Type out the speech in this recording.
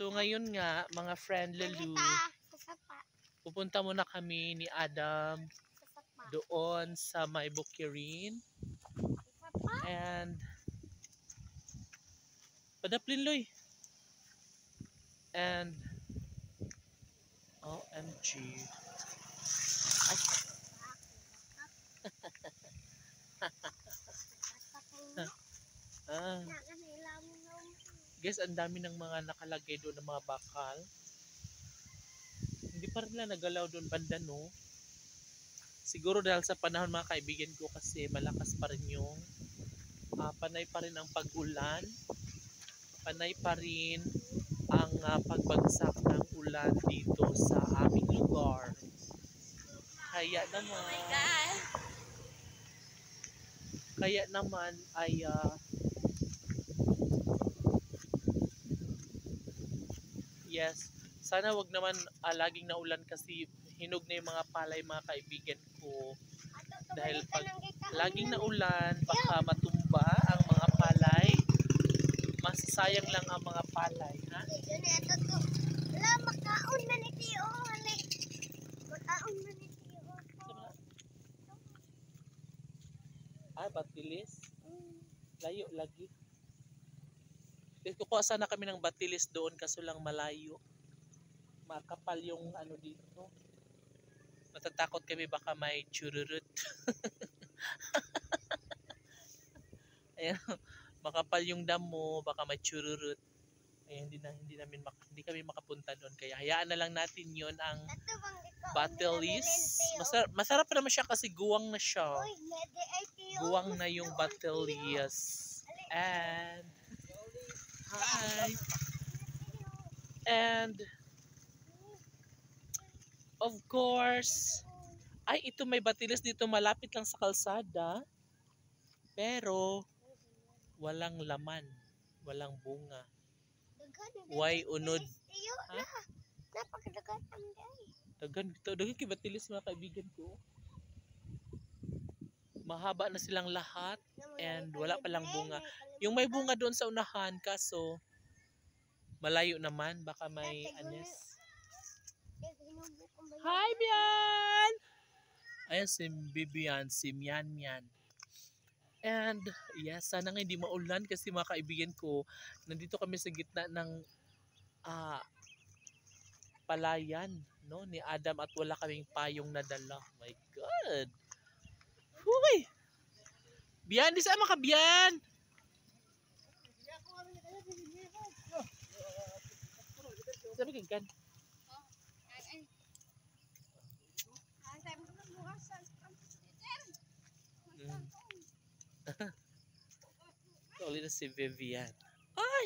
So ngayon nga, mga friend Lulu, pupunta muna kami ni Adam doon sa may Bukirin. And padaplin Loy. And OMG. Ay. Guys, ang dami ng mga nakalagay doon ng mga bakal. Hindi pa rin lang nagalaw doon banda, no? Siguro dahil sa panahon, mga kaibigan ko, kasi malakas pa rin yung panay pa rin ang pag-ulan. Panay pa rin ang pagbagsak ng ulan dito sa aming lugar. Kaya naman, oh my God. Kaya naman ay yes, sana wag naman laging naulan kasi hinog na yung mga palay, mga kaibigan ko. Dahil pag laging naulan, baka matumba ang mga palay. Masasayang lang ang mga palay, ha? Wala, makaon man itiyo. Makaon man itiyo. Batilis? Layo lagi. Kukuha sana kami ng batilis doon kaso lang malayo. Makapal yung ano dito. Natatakot kami baka may chururut. Ayan, makapal yung damo, baka may chururut. Ay, hindi kami makapunta doon, kaya hayaan na lang natin 'yon ang batilis. Masarap pa naman siya kasi guwang na siya. Guwang na yung batilis. And hi. And of course, ay ito may batilis dito malapit lang sa kalsada. Pero walang laman, walang bunga. Why unod? Ha? Dagan kay batilis, mga kaibigan ko. Mahaba na silang lahat and wala pa lang bunga. Yung may bunga doon sa unahan kaso malayo naman, baka may anis. Hi Bian! Ayan si Bibian, si Mian Mian. And yes, sana nga hindi maulan kasi, mga kaibigan ko, nandito kami sa gitna ng palayan, no, ni Adam at wala kaming payong nadala. Oh my God! Huy! Bian, di sama ka, Bian! Sabi ka, Gan? Uli na si Vivian. Ay!